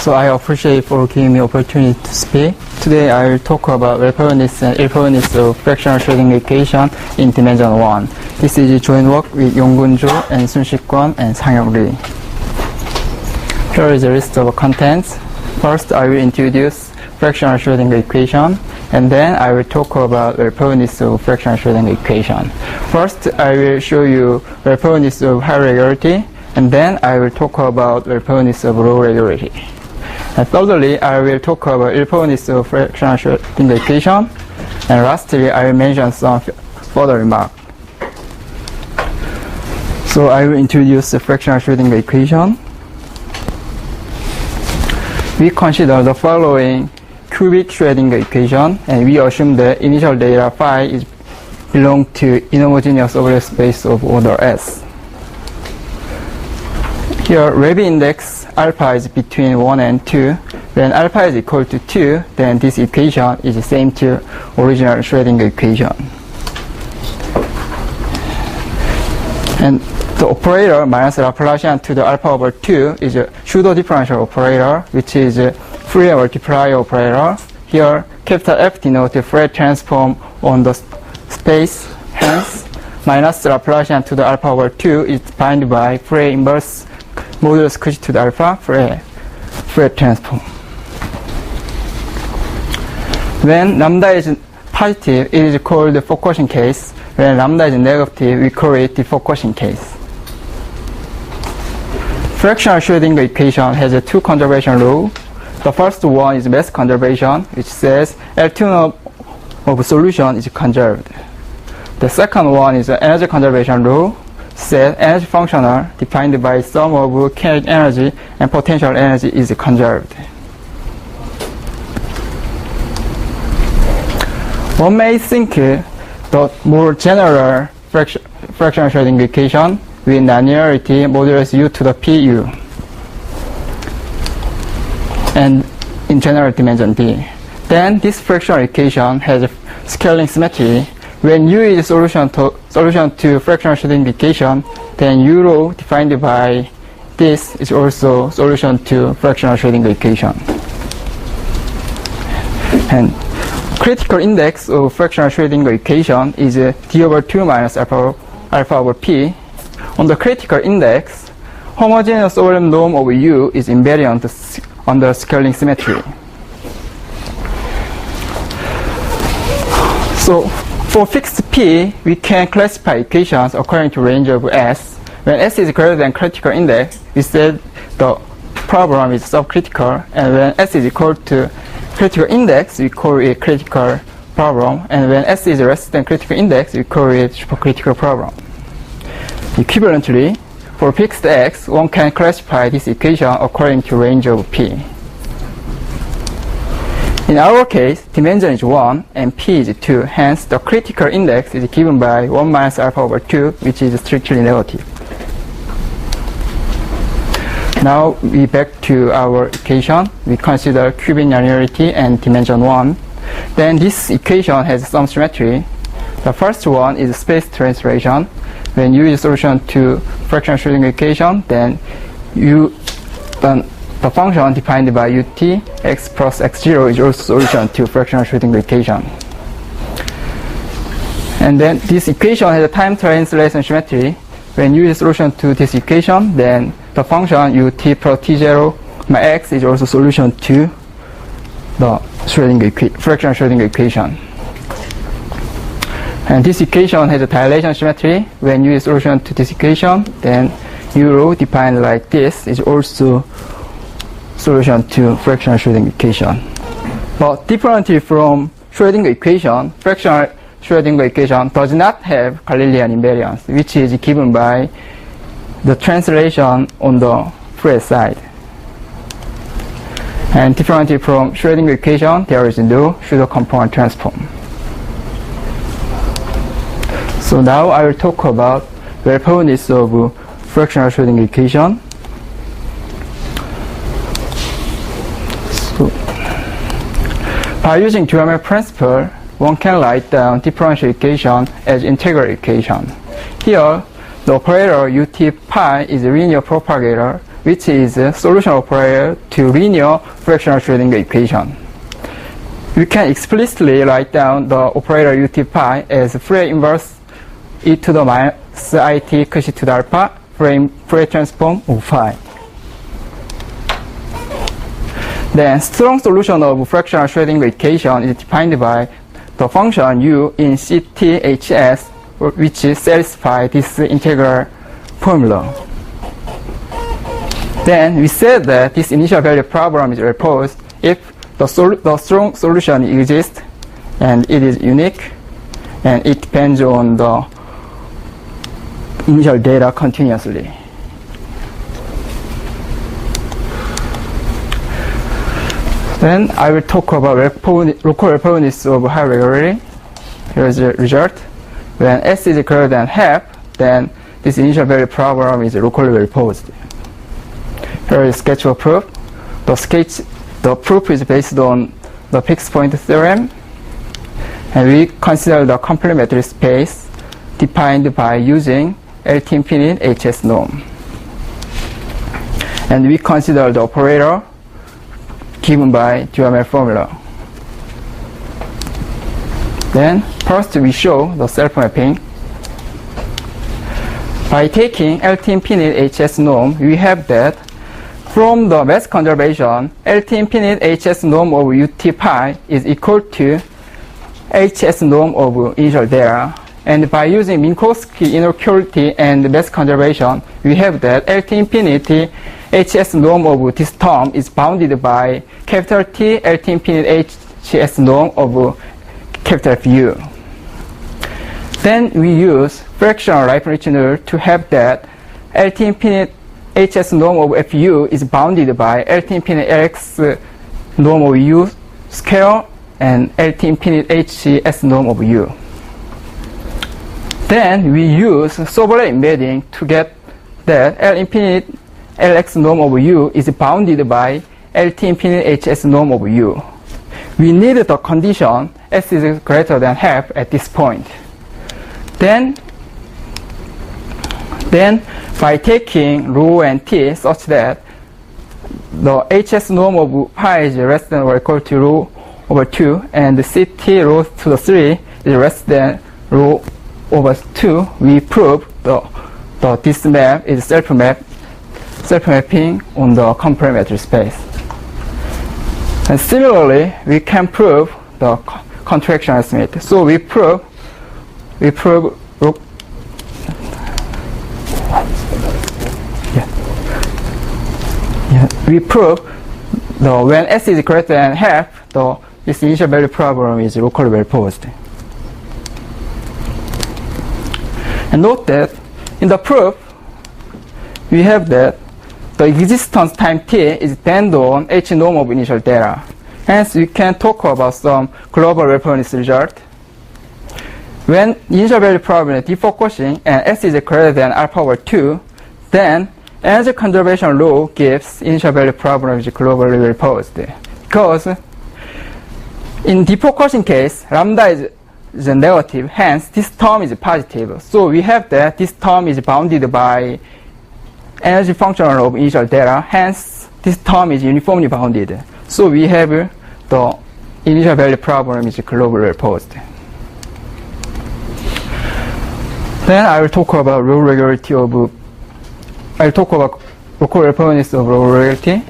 So I appreciate for giving me opportunity to speak. Today I will talk about well-posedness and ill-posedness of fractional Schrödinger equation in dimension 1. This is a joint work with Yonggun-jo and Sun-Sik-kwon and Sang-hyuk Lee. Here is a list of contents. First I will introduce fractional Schrödinger equation, and then I will talk about well-posedness of fractional Schrödinger equation. First I will show you well-posedness of high regularity, and then I will talk about well-posedness of low regularity. And thirdly, I will talk about ill-posedness of fractional Schrödinger equation, and lastly, I will mention some further remarks. So I will introduce the fractional Schrödinger equation. We consider the following cubic Schrödinger equation, and we assume the initial data phi belongs to inhomogeneous overlap space of order S. Here, Levy index alpha is between 1 and 2. When alpha is equal to 2, then this equation is the same to original Schrödinger equation. And the operator minus Laplacian to the alpha over 2 is a pseudo-differential operator, which is a Fourier multiplier operator. Here, capital F denotes the Fourier transform on the space. Hence, minus Laplacian to the alpha over 2 is defined by Fourier inverse modulus Cauchy to the alpha Fourier transform. When lambda is positive, it is called the Foucaultian case. When lambda is negative, we call it the Foucaultian case. Fractional Schrödinger equation has a two conservation rule. The first one is mass conservation, which says L2 of solution is conserved. The second one is the energy conservation rule, says energy functional defined by sum of kinetic energy and potential energy is conserved. One may think the more general fractional Schrödinger equation with nonlinearity modulus u to the pu, and in general dimension d. Then this fractional equation has a scaling symmetry. When u is solution to fractional Schrödinger equation, then u rho defined by this is also solution to fractional Schrödinger equation. And critical index of fractional Schrödinger equation is d over 2 minus alpha over p. On the critical index, homogeneous overlap norm of u is invariant under scaling symmetry. So for fixed p, we can classify equations according to range of S. When S is greater than critical index, we said the problem is subcritical, and when S is equal to critical index, we call it critical problem, and when S is less than critical index, we call it supercritical problem. Equivalently, for fixed x, one can classify this equation according to range of p. In our case, dimension is 1 and p is 2, hence the critical index is given by 1 minus alpha over 2, which is strictly negative. Now we back to our equation. We consider cubic nonlinearity and dimension 1. Then this equation has some symmetry. The first one is space translation. When u is solution to fractional Schrödinger equation, then the function defined by ut x plus x0 is also solution to fractional Schrödinger equation. And then this equation has a time translation symmetry. When u is solution to this equation, then the function ut plus t0 my x is also solution to the fractional Schrödinger equation. And this equation has a dilation symmetry. When u is solution to this equation, then u rho defined like this is also solution to fractional Schrödinger equation. But differently from Schrödinger equation, fractional Schrödinger equation does not have Galilean invariance, which is given by the translation on the Fourier side. And differently from Schrödinger equation, there is no pseudo-component transform. So now I will talk about well-posedness of fractional Schrödinger equation. So, by using geometric principle, one can write down differential equation as integral equation. Here, the operator ut pi is a linear propagator which is a solution operator to linear fractional Schrödinger equation. We can explicitly write down the operator ut pi as Fourier inverse e to the minus it cosine to the alpha Fourier transform of phi. Then strong solution of fractional Schrödinger equation is defined by the function u in CTHS, which satisfies this integral formula. Then we said that this initial value problem is well-posed if the strong solution exists and it is unique and it depends on the initial data continuously. Then I will talk about local well-posedness of high regularity. Here is the result. When S is greater than half, then this initial value problem is locally well-posed. Here is sketch of proof. The proof is based on the fixed point theorem, and we consider the complementary space defined by using LT infinite HS norm. And we consider the operator given by Duhamel formula. Then first we show the self-mapping. By taking LT infinite HS norm, we have that from the mass conservation, LT infinite HS norm of ut pi is equal to HS norm of initial data. And by using Minkowski inequality and mass conservation, we have that LT infinity HS norm of this term is bounded by capital T LT infinite HS norm of capital U. Then we use fractional Leibniz rule to have that LT infinite HS norm of FU is bounded by LT infinite LX norm of U square and LT infinite HS norm of U. Then we use Sobolev embedding to get that L infinite LX norm of U is bounded by LT infinite HS norm of U. We need the condition S is greater than half at this point. Then by taking rho and t such that the HS norm of pi is less than or equal to rho over 2 and the CT rho to the 3 is less than rho over 2, we prove this map is self-mapping on the complementary space. And similarly, we can prove the contraction estimate. So we prove when S is greater than half, this initial value problem is locally well-posed. And note that in the proof, we have that the existence time t is dependent on H norm of initial data. Hence, we can talk about some global well-posedness result. When initial value problem is defocusing and S is greater than alpha over 2, then energy conservation law gives initial value problem is globally well-posed. Because in defocusing case, lambda is negative, hence this term is positive. So we have that this term is bounded by energy function of initial data, hence this term is uniformly bounded. So we have the initial value problem is globally well-posed. Then I will talk about local well-posedness of local regularity.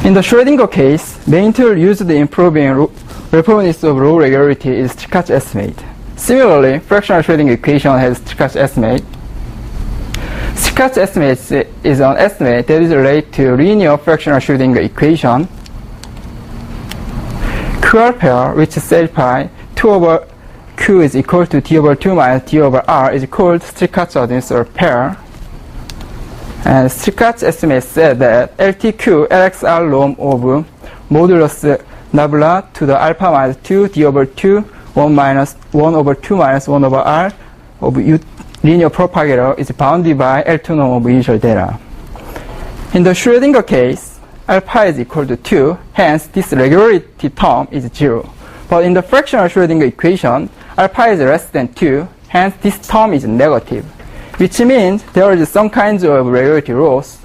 In the Schrödinger case, main tool used in improving well-posedness of local regularity is Strickatz estimate. Similarly, fractional Schrödinger equation has Strickatz estimate. Strickatz estimate is an estimate that is related to linear fractional Schrödinger equation. QR pair, which satisfies 2 over Q is equal to D over 2 minus D over R is called Strickatz ordinance or pair. And Strickatz estimate said that LTQ LXR norm of modulus nabla to the alpha minus 2 D over 2 1 over 2 minus 1 over R of linear propagator is bounded by L2 norm of initial data. In the Schrödinger case, alpha is equal to 2, hence this regularity term is 0. But in the fractional Schrödinger equation, alpha is less than 2, hence this term is negative. which means there is some kinds of regularity loss.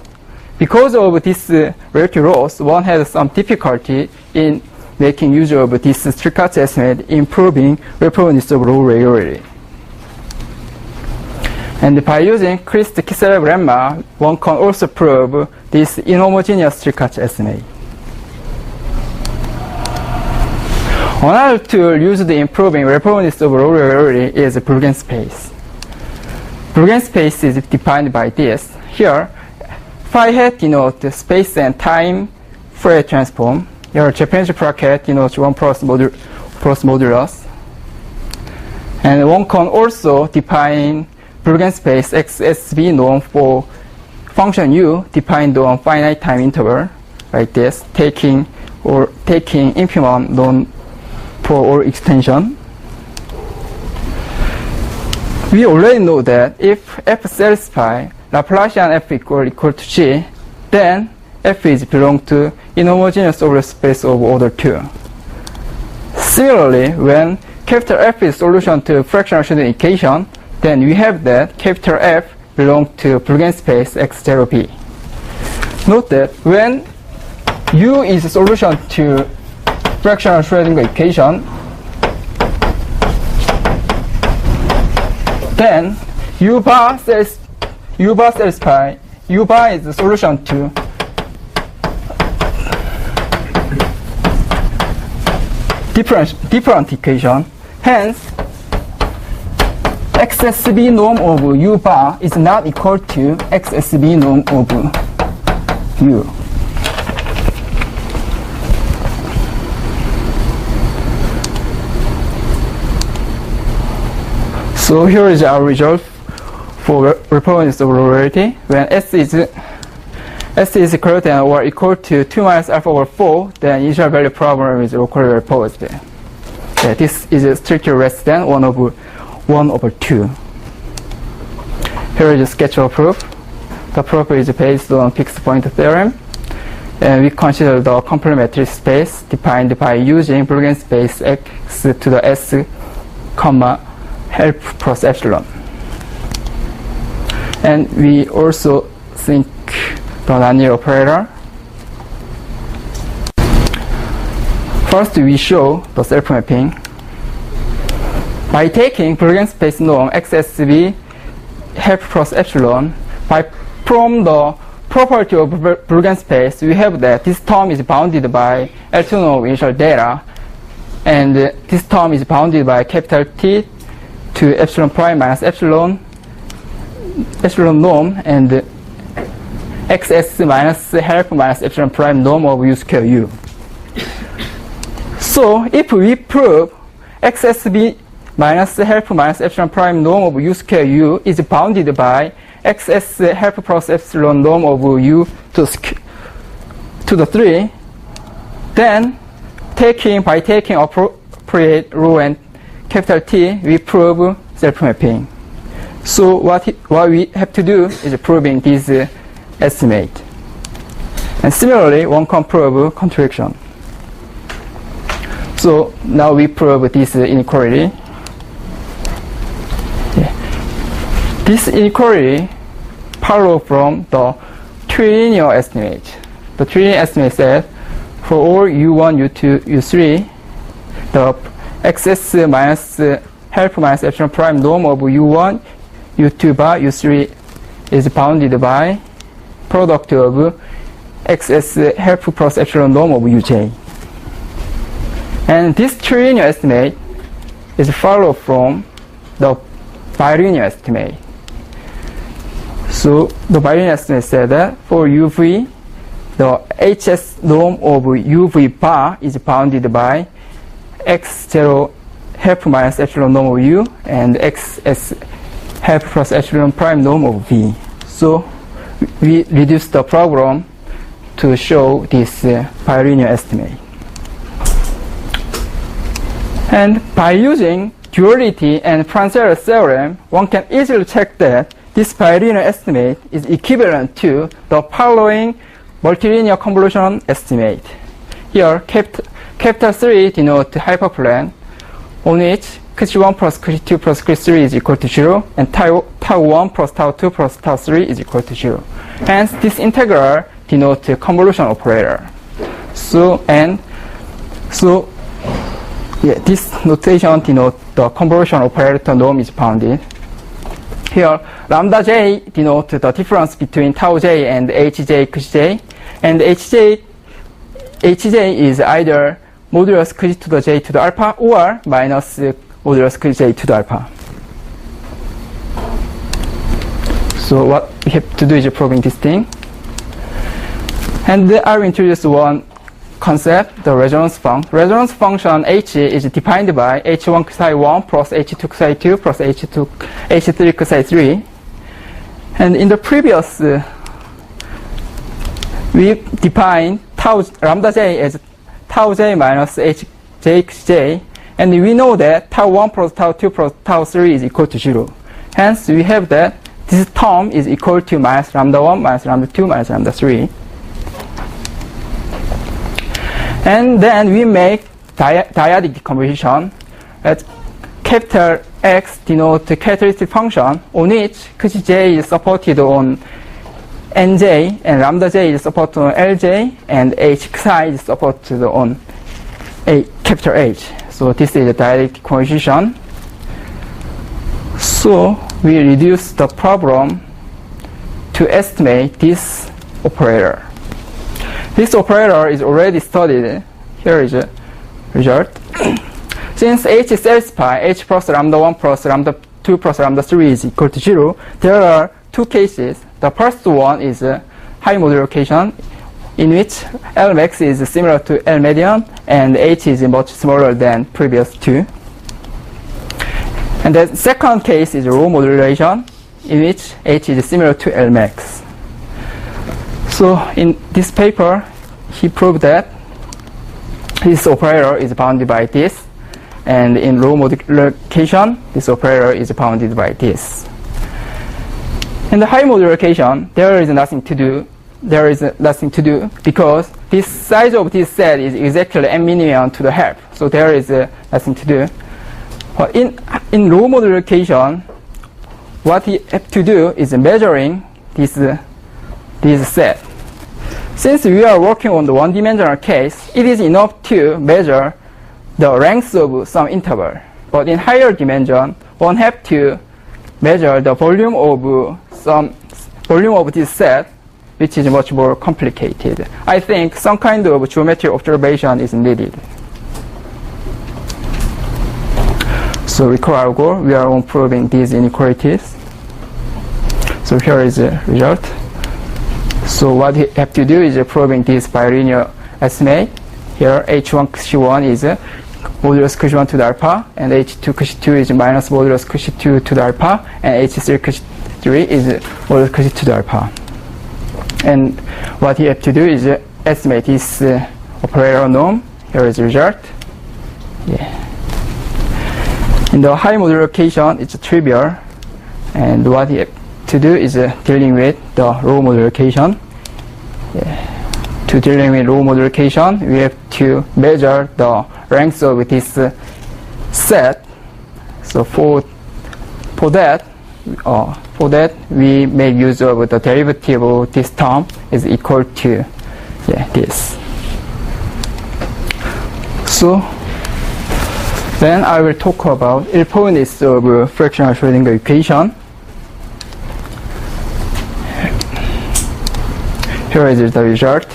Because of this regularity loss, one has some difficulty in making use of this Strict estimate, improving well-posedness of low regularity. And by using Christ-Kissel lemma, one can also prove this inhomogeneous Strict estimate. Another tool used in improving well-posedness of low regularity is Boolean space. Boolean space is defined by this. Here, phi hat denotes space and time Fourier transform. Your Japanese bracket denotes 1 plus modulus. And one can also define Boolean space XSB norm for function u defined on finite time interval, like this, taking infimum norm for all extension. We already know that if f satisfies Laplacian f equal to g, then f is belong to inhomogeneous over space of order 2. Similarly, when capital F is solution to fractional Schrödinger equation, then we have that capital F belongs to Boolean space x0b. Note that when u is a solution to fractional Schrödinger equation, then u bar is the solution to different equation. Hence, XSB norm of u bar is not equal to XSB norm of u. So here is our result for well-posedness of regularity. When S is greater than or equal to 2 minus alpha over 4, then initial value problem is locally well-posed. Yeah, this is strictly less than 1 over 2. Here is a sketch of proof. The proof is based on fixed point theorem. And we consider the complementary space defined by using Boolean space x to the s, comma, help plus epsilon. And we also think the nonlinear operator. First, we show the self-mapping. By taking Boolean space norm XSB help plus epsilon, from the property of Boolean space, we have that this term is bounded by L2 norm initial data, and this term is bounded by capital T to epsilon prime minus epsilon norm, and XS minus help minus epsilon prime norm of u square u. So if we prove XSB minus help minus epsilon prime norm of u square u is bounded by XS help plus epsilon norm of u to the 3, then by taking appropriate rho and capital T, we prove self-mapping. So what we have to do is proving this estimate. And similarly, one can prove contradiction. So now we prove this inequality. This inequality follows from the trilinear estimate. The trilinear estimate says for all u1, u2, u3, the xs minus help minus epsilon prime norm of u1, u2 bar, u3 is bounded by product of xs help plus epsilon norm of uj. And this trilinear estimate is followed from the bilinear estimate. So the bilinear estimate said that for uv, the hs norm of uv bar is bounded by x0 help minus epsilon norm of u and xs help plus epsilon prime norm of v. So we reduce the problem to show this bilinear estimate. And by using duality and Francel's theorem, one can easily check that this bilinear estimate is equivalent to the following multilinear convolution estimate. Here, capital 3 denotes hyperplane on which cushy 1 plus cushy 2 plus cushy 3 is equal to 0, and tau 1 plus tau 2 plus tau 3 is equal to 0. Hence, this integral denotes a convolution operator. This notation denotes the convolution operator norm is bounded. Here, lambda j denotes the difference between tau j and hj cushy j, and hj is either modulus cushy to the j to the alpha or minus modulus cushy j to the alpha. So what we have to do is proving this thing. And I will introduce one concept, the resonance function. Resonance function h is defined by h1 psi 1 plus h2 psi 2 plus h3 psi 3. And in the previous, we defined lambda j as tau j minus hj j, and we know that tau 1 plus tau 2 plus tau 3 is equal to 0. Hence, we have that this term is equal to minus lambda 1 minus lambda 2 minus lambda 3. And then we make dyadic decomposition. At capital X denotes the characteristic function on which cushy j is supported on nj, and lambda j is supported on lj, and h psi is supported on capital H. So this is the dyadic decomposition. So we reduce the problem to estimate this operator. This operator is already studied. Here is a result. Since h satisfies h plus lambda 1 plus lambda 2 plus lambda 3 is equal to 0, there are two cases. The first one is high modular location, in which L max is similar to L median and h is much smaller than previous two. And the second case is low modulation, in which h is similar to L max. So in this paper, he proved that this operator is bounded by this, and in low modular location, this operator is bounded by this. In the high modular location, there is nothing to do. There is nothing to do because this size of this set is exactly m minimum to the half. So there is nothing to do. But in low modular location, what you have to do is measuring this set. Since we are working on the one-dimensional case, it is enough to measure the length of some interval. But in higher dimension, one has to measure the volume of this set, which is much more complicated. I think some kind of geometric observation is needed. So recall our goal. We are on proving these inequalities. So here is the result. So what we have to do is proving this bilinear estimate. Here h1 cushy 1 is modulus cushy 1 to the alpha, and h2 cushy 2 is minus modulus cushy 2 to the alpha, and h3 cushy 3 is modulus cushy to the alpha. And what you have to do is estimate this operator norm. Here is the result. In the high modular location, it's trivial, and what you have to do is dealing with the low modular location. To dealing with low modular location, we have to measure the length of this set. So for that we make use of the derivative of this term is equal to this. So then I will talk about ill-posedness of fractional Schrödinger equation. Here is the result.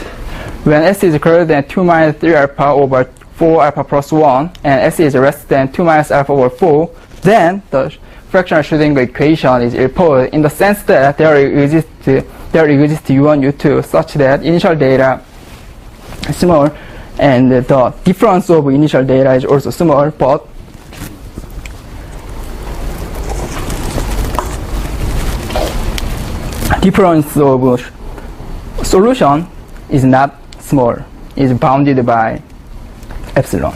When s is greater than 2 minus 3 alpha over 4 alpha plus 1, and s is less than 2 minus alpha over 4, then the fractional Schrödinger equation is ill-posed in the sense that there exists u1, u2 such that initial data is small, and the difference of initial data is also small, but difference of solution is not small, is bounded by epsilon.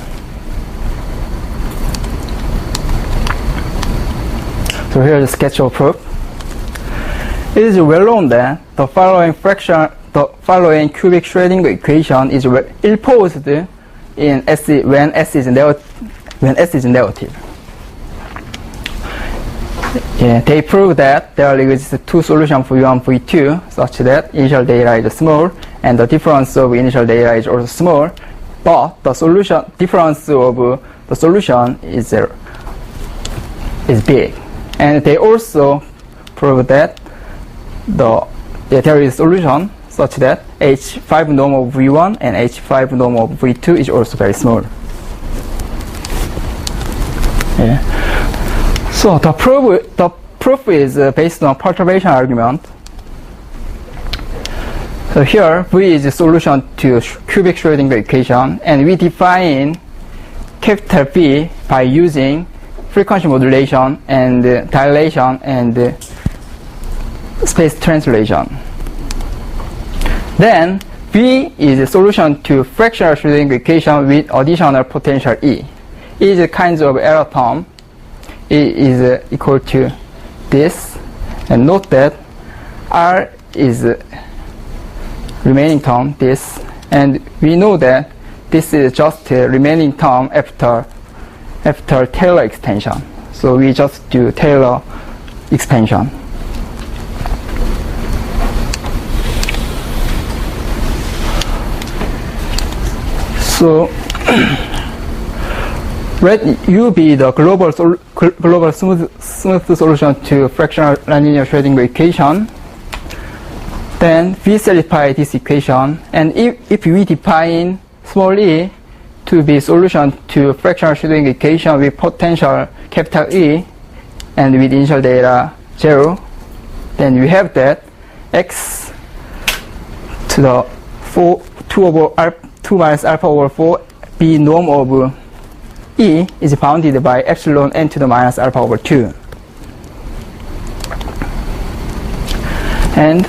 So here is a sketch of proof. It is well known that the following cubic Schrödinger equation is ill-posed in when S is negative. they prove that there exists two solutions V1, V2 such that initial data is small and the difference of initial data is also small, but the difference of the solution is big. And they also prove that there is a solution such that H5 norm of V1 and H5 norm of V2 is also very small. Yeah. So the proof is based on perturbation argument. So here V is a solution to cubic Schrödinger equation, and we define capital V by using frequency modulation and dilation and space translation. Then V is a solution to fractional Schrödinger equation with additional potential E. E is a kind of error term. E is equal to this, and note that R is remaining term, this, and we know that this is just a remaining term after Taylor extension. So we just do Taylor expansion. So let U be the global smooth solution to fractional nonlinear Schrödinger equation. Then we satisfy this equation, and if we define small e to be solution to fractional Schrödinger equation with potential capital E and with initial data 0, then we have that x to the 2 minus alpha over 4 b norm of E is bounded by epsilon n to the minus alpha over 2. And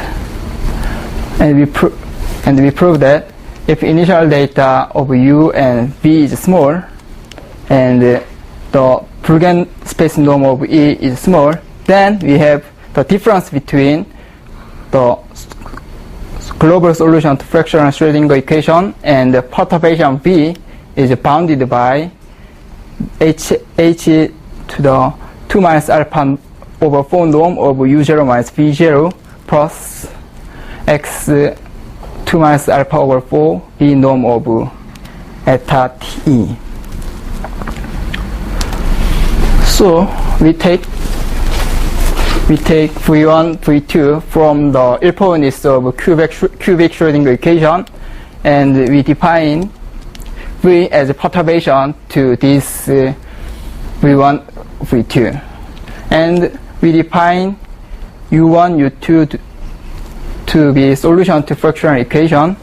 we prove that if initial data of U and V is small and the Brueggen space norm of E is small, then we have the difference between the global solution to fractional Schrödinger equation and the perturbation V is bounded by h to the 2 minus alpha over 4 norm of U0 minus V0 plus x 2 minus alpha over 4 b norm of eta t. So we take V1, V2 from the ill-posedness of cubic Schrödinger equation, and we define V as a perturbation to this V1, V2. And we define U1, U2 to be solution to fractional equation.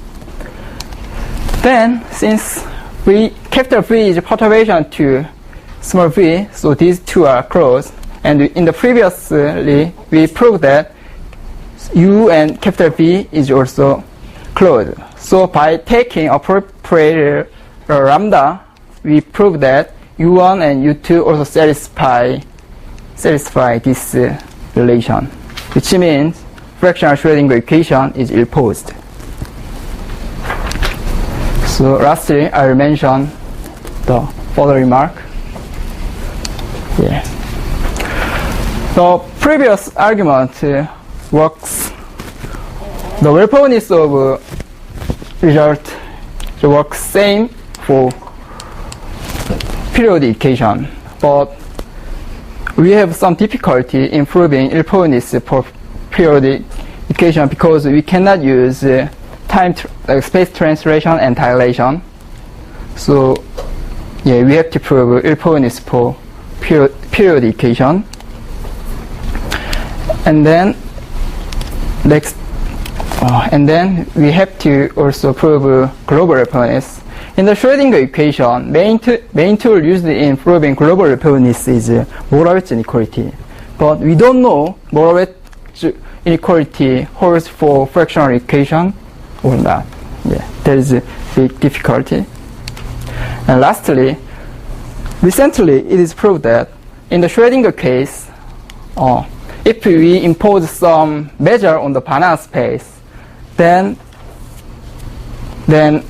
Then, since capital V is a perturbation to small v, so these two are closed. And in the previously, we proved that U and capital V is also closed. So by taking appropriate lambda, we prove that U1 and U2 also satisfy this relation, which means fractional Schrödinger equation is ill-posed. So lastly, I will mention the further remark. Yeah. The previous argument works. The well-posedness of result works same for periodic equation, but we have some difficulty in proving ill-posedness for periodic equation because we cannot use space translation and dilation. So yeah, we have to prove ill-posedness for periodic equation. And then we have to also prove global ill-posedness. In the Schrödinger equation, main tool used in proving global ill-posedness is Moravec inequality. But we don't know Moravec inequality holds for fractional equation or not. Yeah, there is a big difficulty. And lastly, recently it is proved that in the Schrödinger case, if we impose some measure on the banana space, then the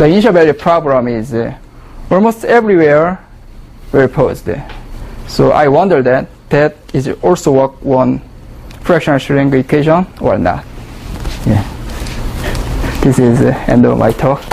initial value problem is almost everywhere well-posed. So I wonder that that is also work on fractional Schrödinger equation or not. Yeah. This is the end of my talk.